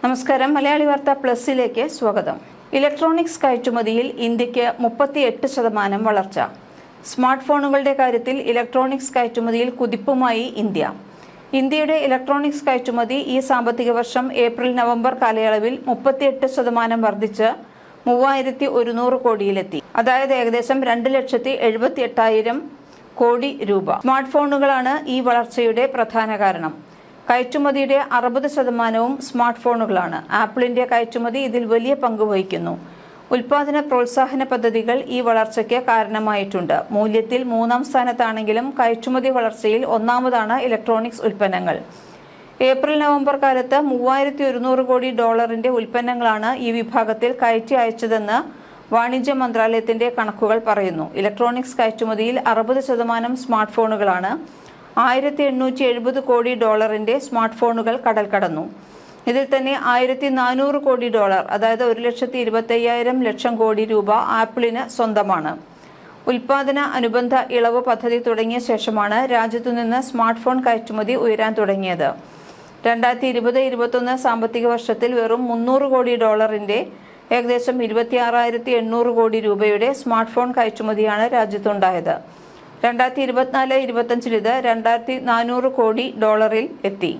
നമസ്കാരം. മലയാളി വാർത്ത പ്ലസിലേക്ക് സ്വാഗതം. ഇലക്ട്രോണിക്സ് കയറ്റുമതിയിൽ ഇന്ത്യക്ക് 38% വളർച്ച. സ്മാർട്ട് ഫോണുകളുടെ കാര്യത്തിൽ ഇലക്ട്രോണിക്സ് കയറ്റുമതിയിൽ കുതിപ്പുമായി ഇന്ത്യ. ഇന്ത്യയുടെ ഇലക്ട്രോണിക്സ് കയറ്റുമതി ഈ സാമ്പത്തിക വർഷം ഏപ്രിൽ-നവംബർ കാലയളവിൽ 38% വർദ്ധിച്ച് 3100 കോടിയിലെത്തി. അതായത് ഏകദേശം 2,78,000 കോടി രൂപ. സ്മാർട്ട് ഫോണുകളാണ് ഈ വളർച്ചയുടെ പ്രധാന കാരണം. കയറ്റുമതിയുടെ 60%വും സ്മാർട്ട് ഫോണുകളാണ്. ആപ്പിളിന്റെ കയറ്റുമതി ഇതിൽ വലിയ പങ്ക് വഹിക്കുന്നു. ഉൽപാദന പ്രോത്സാഹന പദ്ധതികൾ ഈ വളർച്ചയ്ക്ക് കാരണമായിട്ടുണ്ട്. മൂല്യത്തിൽ 3ാം സ്ഥാനത്താണെങ്കിലും കയറ്റുമതി വളർച്ചയിൽ ഒന്നാമതാണ് ഇലക്ട്രോണിക്സ് ഉൽപ്പന്നങ്ങൾ. ഏപ്രിൽ-നവംബർ കാലത്ത് 3100 കോടി ഡോളറിന്റെ ഉൽപ്പന്നങ്ങളാണ് ഈ വിഭാഗത്തിൽ കയറ്റി അയച്ചതെന്ന് വാണിജ്യ മന്ത്രാലയത്തിന്റെ കണക്കുകൾ പറയുന്നു. ഇലക്ട്രോണിക്സ് കയറ്റുമതിയിൽ 60% സ്മാർട്ട് ഫോണുകളാണ്. 1870 കോടി ഡോളറിന്റെ സ്മാർട്ട് ഫോണുകൾ കടൽ കടന്നു. ഇതിൽ തന്നെ 1400 കോടി ഡോളർ, അതായത് 1,25,000 കോടി രൂപ ആപ്പിളിന് സ്വന്തമാണ്. ഉൽപാദന അനുബന്ധ ഇളവ് പദ്ധതി തുടങ്ങിയ ശേഷമാണ് രാജ്യത്തുനിന്ന് സ്മാർട്ട് ഫോൺ കയറ്റുമതി ഉയരാൻ തുടങ്ങിയത്. 2020-21 സാമ്പത്തിക വർഷത്തിൽ വെറും 300 കോടി ഡോളറിന്റെ ഏകദേശം 26,800 കോടി രൂപയുടെ സ്മാർട്ട് ഫോൺ കയറ്റുമതിയാണ് രാജ്യത്തുണ്ടായത്. 2024-25 ഇത് 2,400 കോടി ഡോളറിൽ എത്തി.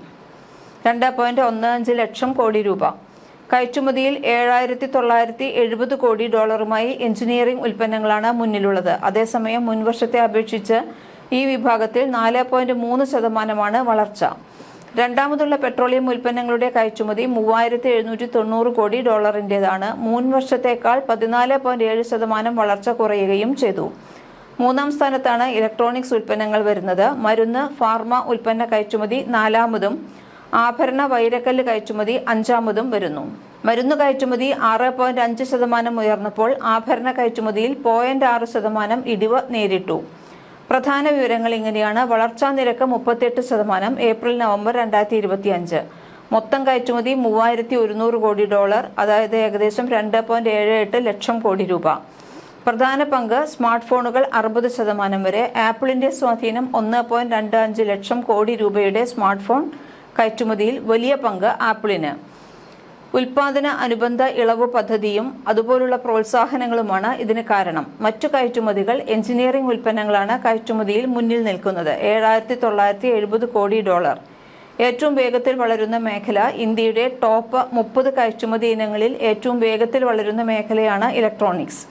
2.15 ലക്ഷം കോടി രൂപ. കയറ്റുമതിയിൽ 7,970 കോടി ഡോളറുമായി എഞ്ചിനീയറിംഗ് ഉൽപ്പന്നങ്ങളാണ് മുന്നിലുള്ളത്. അതേസമയം മുൻവർഷത്തെ അപേക്ഷിച്ച് ഈ വിഭാഗത്തിൽ 4.3% വളർച്ച. രണ്ടാമതുള്ള പെട്രോളിയം ഉൽപ്പന്നങ്ങളുടെ കയറ്റുമതി 3,790 കോടി ഡോളറിൻ്റെതാണ്. മുൻ വർഷത്തേക്കാൾ 14.7% വളർച്ച കുറയുകയും ചെയ്തു. 3ാം സ്ഥാനത്താണ് ഇലക്ട്രോണിക്സ് ഉൽപ്പന്നങ്ങൾ വരുന്നത്. മരുന്ന്, ഫാർമ ഉൽപ്പന്ന കയറ്റുമതി 4ാമതും ആഭരണ വൈരക്കല്ല് കയറ്റുമതി 5ാമതും വരുന്നു. മരുന്ന് കയറ്റുമതി 6.5% ഉയർന്നപ്പോൾ ആഭരണ കയറ്റുമതിയിൽ 0.6% ഇടിവ് നേരിട്ടു. പ്രധാന വിവരങ്ങൾ ഇങ്ങനെയാണ്. വളർച്ചാ നിരക്ക് 38%. ഏപ്രിൽ-നവംബർ 2025. മൊത്തം കയറ്റുമതി 3,100 കോടി ഡോളർ, അതായത് ഏകദേശം 2.78 ലക്ഷം കോടി രൂപ. പ്രധാന പങ്ക് സ്മാർട്ട് ഫോണുകൾ 60% വരെ. ആപ്പിളിന്റെ സ്വാധീനം 1.25 ലക്ഷം കോടി രൂപയുടെ സ്മാർട്ട് ഫോൺ കയറ്റുമതിയിൽ വലിയ പങ്ക് ആപ്പിളിന്. ഉൽപാദന അനുബന്ധ ഇളവ് പദ്ധതിയും അതുപോലുള്ള പ്രോത്സാഹനങ്ങളുമാണ് ഇതിന് കാരണം. മറ്റു കയറ്റുമതികൾ എഞ്ചിനീയറിംഗ് ഉൽപ്പന്നങ്ങളാണ് കയറ്റുമതിയിൽ മുന്നിൽ നിൽക്കുന്നത്. 7,970 കോടി ഡോളർ. ഏറ്റവും വേഗത്തിൽ വളരുന്ന മേഖല. ഇന്ത്യയുടെ ടോപ്പ് 30 കയറ്റുമതി ഇനങ്ങളിൽ ഏറ്റവും വേഗത്തിൽ വളരുന്ന മേഖലയാണ് ഇലക്ട്രോണിക്സ്.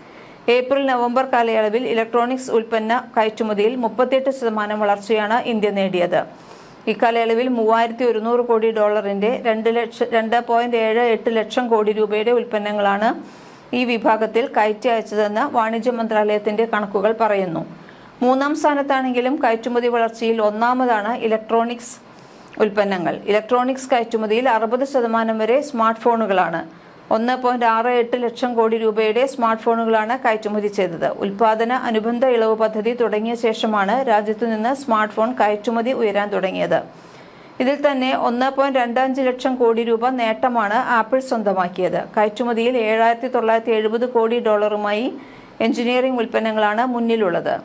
ഏപ്രിൽ-നവംബർ കാലയളവിൽ ഇലക്ട്രോണിക്സ് ഉൽപ്പന്ന കയറ്റുമതിയിൽ 38% വളർച്ചയാണ് ഇന്ത്യ നേടിയത്. ഇക്കാലയളവിൽ 3,100 കോടി ഡോളറിന്റെ 2.78 ലക്ഷം കോടി രൂപയുടെ ഉൽപ്പന്നങ്ങളാണ് ഈ വിഭാഗത്തിൽ കയറ്റി അയച്ചതെന്ന് വാണിജ്യ മന്ത്രാലയത്തിന്റെ കണക്കുകൾ പറയുന്നു. 3ാം സ്ഥാനത്താണെങ്കിലും കയറ്റുമതി വളർച്ചയിൽ ഒന്നാമതാണ് ഇലക്ട്രോണിക്സ് ഉൽപ്പന്നങ്ങൾ. ഇലക്ട്രോണിക്സ് കയറ്റുമതിയിൽ 60% വരെ സ്മാർട്ട് ഫോണുകളാണ്. 1.68 ലക്ഷം കോടി രൂപയുടെ സ്മാർട്ട് ഫോണുകളാണ് കയറ്റുമതി ചെയ്തത്. ഉൽപാദന അനുബന്ധ ഇളവ് പദ്ധതി തുടങ്ങിയ ശേഷമാണ് രാജ്യത്തുനിന്ന് സ്മാർട്ട് ഫോൺ കയറ്റുമതി ഉയരാൻ തുടങ്ങിയത്. ഇതിൽ തന്നെ 1.25 ലക്ഷം കോടി രൂപ നേട്ടമാണ് ആപ്പിൾ സ്വന്തമാക്കിയത്. കയറ്റുമതിയിൽ 7,970 കോടി ഡോളറുമായി എഞ്ചിനീയറിംഗ് ഉൽപ്പന്നങ്ങളാണ് മുന്നിലുള്ളത്.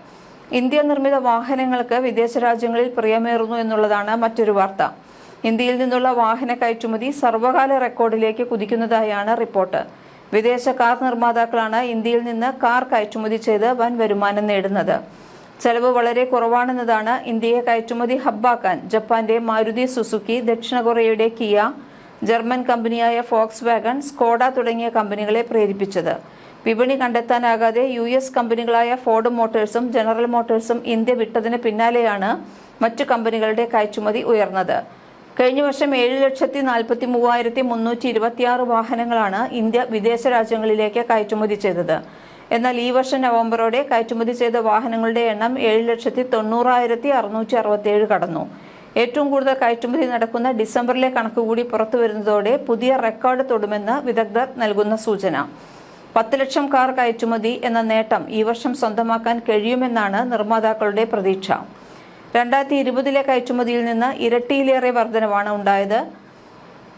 ഇന്ത്യ നിർമ്മിത വാഹനങ്ങൾക്ക് വിദേശ രാജ്യങ്ങളിൽ പ്രിയമേറുന്നു എന്നുള്ളതാണ് മറ്റൊരു വാർത്ത. ഇന്ത്യയിൽ നിന്നുള്ള വാഹന കയറ്റുമതി സർവകാല റെക്കോർഡിലേക്ക് കുതിക്കുന്നതായാണ് റിപ്പോർട്ട്. വിദേശ കാർ നിർമ്മാതാക്കളാണ് ഇന്ത്യയിൽ നിന്ന് കാർ കയറ്റുമതി ചെയ്ത് വൻ വരുമാനം നേടുന്നത്. ചെലവ് വളരെ കുറവാണെന്നതാണ് ഇന്ത്യയെ കയറ്റുമതി ഹബ്ബാക്കാൻ ജപ്പാന്റെ മാരുതി സുസുക്കി, ദക്ഷിണ കൊറിയയുടെ കിയ, ജർമ്മൻ കമ്പനിയായ ഫോക്സ് വാഗൺ, സ്കോഡ തുടങ്ങിയ കമ്പനികളെ പ്രേരിപ്പിച്ചത്. വിപണി കണ്ടെത്താനാകാതെ US കമ്പനികളായ ഫോർഡ് മോട്ടോഴ്സും ജനറൽ മോട്ടോഴ്സും ഇന്ത്യ വിട്ടതിന് പിന്നാലെയാണ് മറ്റു കമ്പനികളുടെ കയറ്റുമതി ഉയർന്നത്. കഴിഞ്ഞ വർഷം 7,43,326 വാഹനങ്ങളാണ് ഇന്ത്യ വിദേശ രാജ്യങ്ങളിലേക്ക് കയറ്റുമതി ചെയ്തത്. എന്നാൽ ഈ വർഷം നവംബറോടെ കയറ്റുമതി ചെയ്ത വാഹനങ്ങളുടെ എണ്ണം 7,90,667 കടന്നു. ഏറ്റവും കൂടുതൽ കയറ്റുമതി നടക്കുന്ന ഡിസംബറിലെ കണക്കുകൂടി പുറത്തുവരുന്നതോടെ പുതിയ റെക്കോർഡ് തൊടുമെന്ന് വിദഗ്ധർ നൽകുന്ന സൂചന. 10 ലക്ഷം കാർ കയറ്റുമതി എന്ന നേട്ടം ഈ വർഷം സ്വന്തമാക്കാൻ കഴിയുമെന്നാണ് നിർമ്മാതാക്കളുടെ പ്രതീക്ഷ. 2020 കയറ്റുമതിയിൽ നിന്ന് ഇരട്ടിയിലേറെ വർധനവാണ് ഉണ്ടായത്.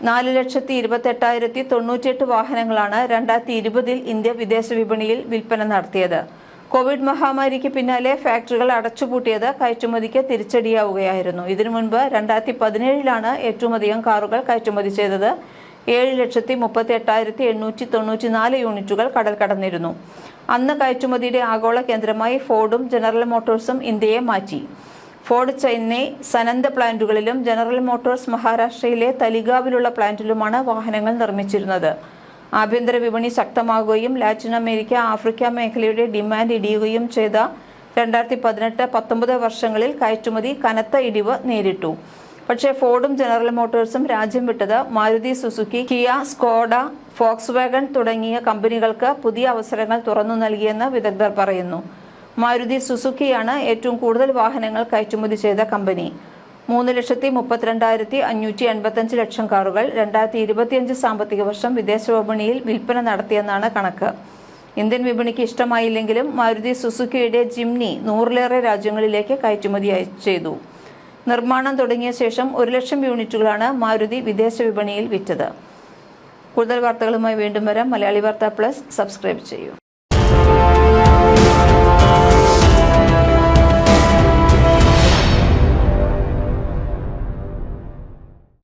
4,28,098 വാഹനങ്ങളാണ് 2020 ഇന്ത്യ വിദേശ വിപണിയിൽ വിൽപ്പന നടത്തിയത്. കോവിഡ് മഹാമാരിക്ക് പിന്നാലെ ഫാക്ടറികൾ അടച്ചുപൂട്ടിയത് കയറ്റുമതിക്ക് തിരിച്ചടിയാവുകയായിരുന്നു. ഇതിനു മുൻപ് 2017 ഏറ്റവും അധികം കാറുകൾ കയറ്റുമതി ചെയ്തത്. 7,38,894 യൂണിറ്റുകൾ കടൽ കടന്നിരുന്നു. അന്ന് കയറ്റുമതിയുടെ ആഗോള കേന്ദ്രമായി ഫോർഡും ജനറൽ മോട്ടോഴ്സും ഇന്ത്യയെ മാറ്റി. ഫോർഡ് ചെന്നൈ സനന്ദ് പ്ലാന്റുകളിലും ജനറൽ മോട്ടോഴ്സ് മഹാരാഷ്ട്രയിലെ തലിഗാവിലുള്ള പ്ലാന്റിലുമാണ് വാഹനങ്ങൾ നിർമ്മിച്ചിരുന്നത്. ആഭ്യന്തര വിപണി ശക്തമാകുകയും ലാറ്റിൻ അമേരിക്ക, ആഫ്രിക്ക മേഖലയുടെ ഡിമാൻഡ് ഇടിയുകയും ചെയ്ത 2018-19 വർഷങ്ങളിൽ കയറ്റുമതി കനത്ത ഇടിവ് നേരിട്ടു. പക്ഷേ ഫോർഡും ജനറൽ മോട്ടോഴ്സും രാജ്യം വിട്ടത് Maruti Suzuki, Kia, Skoda, Volkswagen തുടങ്ങിയ കമ്പനികൾക്ക് പുതിയ അവസരങ്ങൾ തുറന്നു നൽകിയെന്ന് വിദഗ്ധർ പറയുന്നു. മാരുതി സുസുക്കിയാണ് ഏറ്റവും കൂടുതൽ വാഹനങ്ങൾ കയറ്റുമതി ചെയ്ത കമ്പനി. 3,32,585 ലക്ഷം കാറുകൾ 2025 സാമ്പത്തിക വർഷം വിദേശ വിപണിയിൽ വിൽപ്പന നടത്തിയെന്നാണ് കണക്ക്. ഇന്ത്യൻ വിപണിക്ക് ഇഷ്ടമായില്ലെങ്കിലും മാരുതി സുസുക്കിയുടെ ജിംനി 100-ലേറെ രാജ്യങ്ങളിലേക്ക് കയറ്റുമതി ചെയ്തു. നിർമ്മാണം തുടങ്ങിയ ശേഷം 1,00,000 യൂണിറ്റുകളാണ് മാരുതി വിദേശ വിപണിയിൽ വിറ്റത്. കൂടുതൽ വാർത്തകളുമായി വീണ്ടും വരാം. മലയാളി വാർത്ത പ്ലസ് സബ്സ്ക്രൈബ് ചെയ്യൂ.